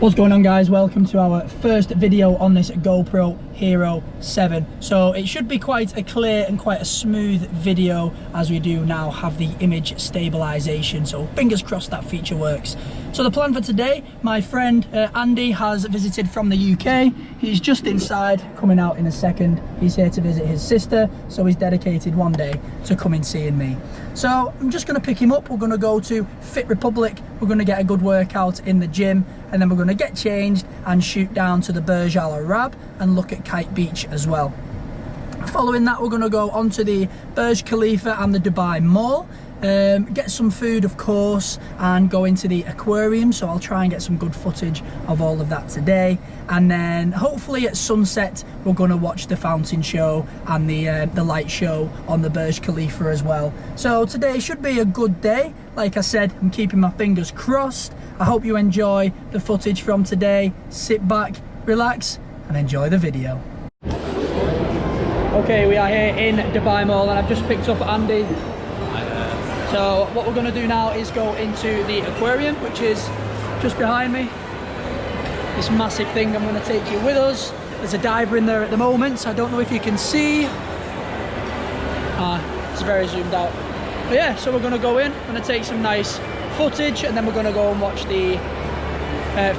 What's going on, guys? Welcome to our first video on this GoPro Hero 7. So it should be quite a clear and quite a smooth video, as we do now have the image stabilization, so fingers crossed that feature works. So the plan for today, my friend Andy has visited from the UK. He's just inside, coming out in a second. He's here to visit his sister, so he's dedicated one day to coming seeing me. So I'm just going to pick him up. We're going to go to Fit Republic. We're going to get a good workout in the gym, and then we're going to get changed and shoot down to the Burj Al Arab and look at Kite Beach as well. Following that, we're going to go onto the Burj Khalifa and the Dubai Mall, get some food of course, and go into the aquarium. So I'll try and get some good footage of all of that today, and then hopefully at sunset we're going to watch the fountain show and the light show on the Burj Khalifa as well. So today should be a good day. Like I said, I'm keeping my fingers crossed. I hope you enjoy the footage from today. Sit back, relax, and enjoy the video. Okay, we are here in Dubai Mall, and I've just picked up Andy. So what we're going to do now is go into the aquarium, which is just behind me. This massive thing, I'm going to take you with us. There's a diver in there at the moment, so I don't know if you can see. It's very zoomed out. But yeah, so we're going to go in, I'm going to take some nice footage, and then we're going to go and watch the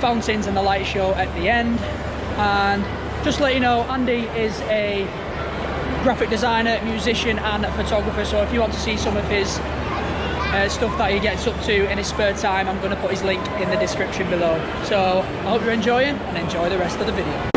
fountains and the light show at the end. And just to let you know, Andy is a graphic designer, musician and photographer, so if you want to see some of his stuff that he gets up to in his spare time, I'm going to put his link in the description below. So I hope you're enjoying, and enjoy the rest of the video.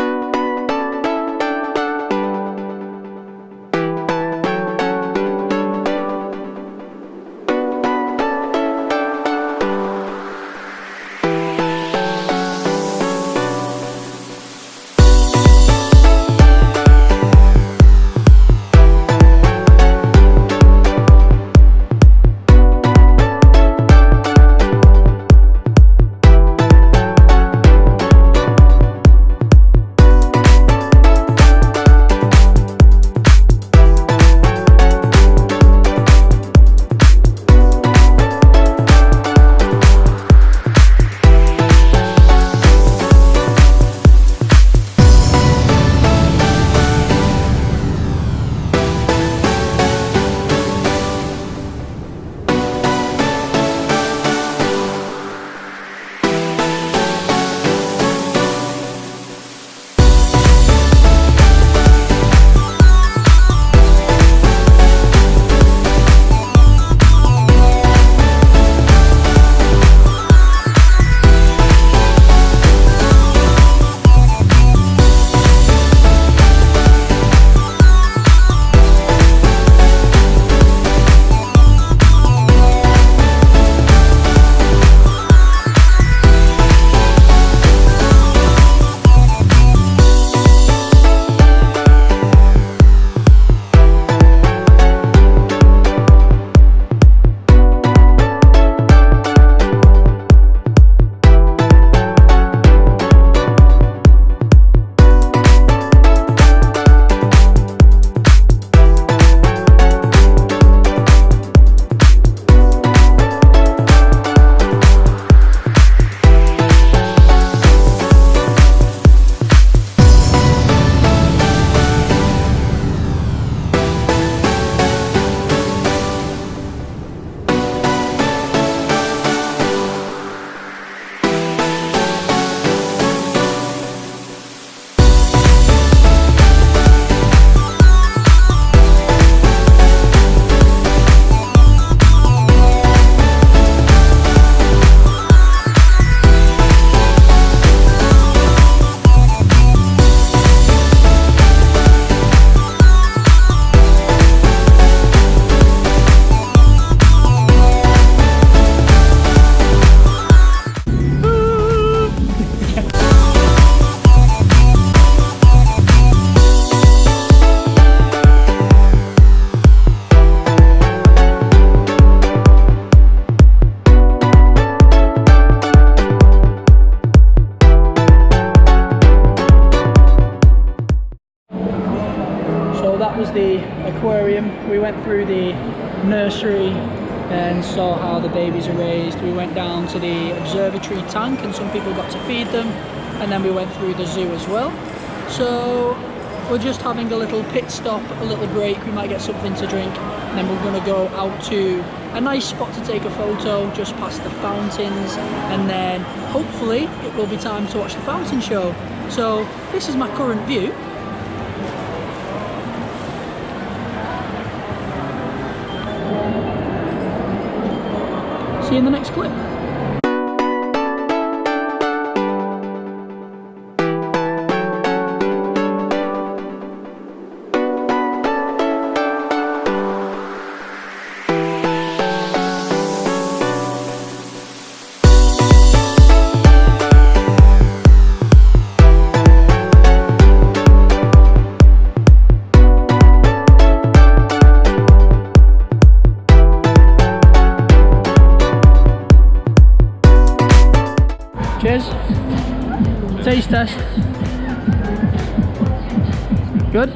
So that was the aquarium. We went through the nursery, and saw how the babies are raised. We went down to the observatory tank and some people got to feed them, and then we went through the zoo as well. So we're just having a little pit stop, a little break. We might get something to drink, and then we're going to go out to a nice spot to take a photo just past the fountains, and then hopefully it will be time to watch the fountain show. So this is my current view. See you in the next clip. Cheers. Taste test. Good?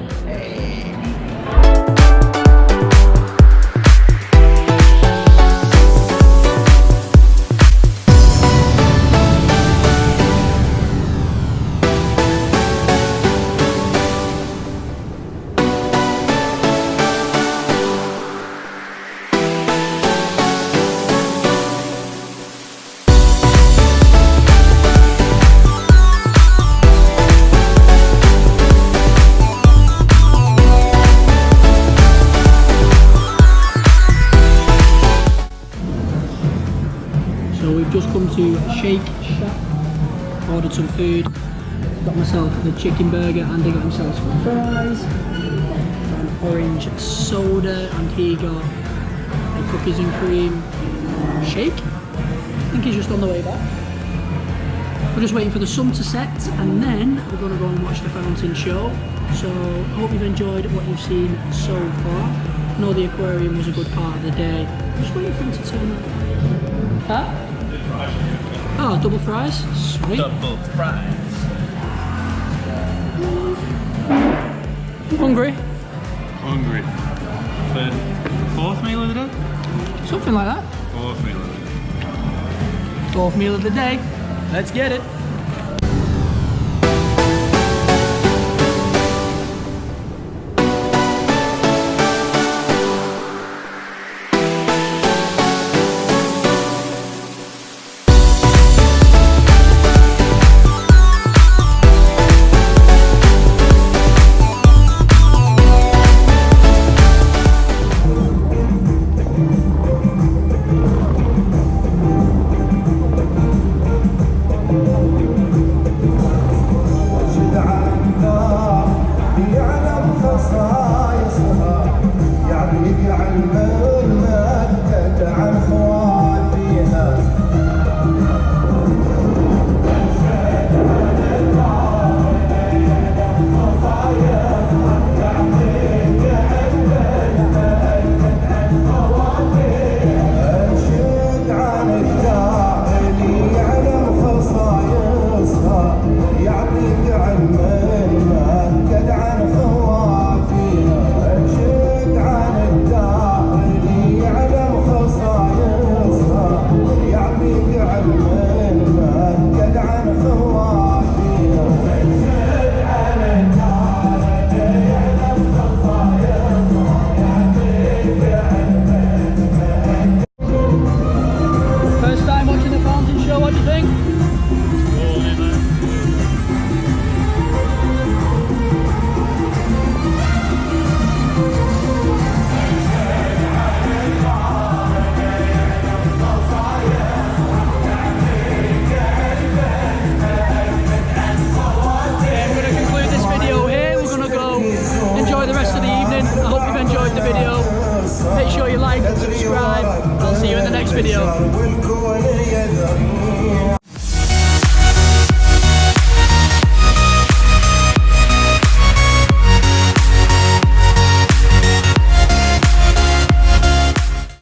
So we've just come to Shake Shack, ordered some food, got myself the chicken burger, Andy got himself some fries, an orange soda, and he got a cookies and cream shake. I think he's just on the way back. We're just waiting for the sun to set, and then we're going to go and watch the fountain show. So I hope you've enjoyed what you've seen so far. I know the aquarium was a good part of the day. Just waiting for him to turn up. Huh? Oh, double fries? Sweet. Double fries. Hungry? Hungry. For fourth meal of the day? Something like that. Fourth meal of the day. Fourth meal of the day. Let's get it. Make sure you like and subscribe. I'll see you in the next video.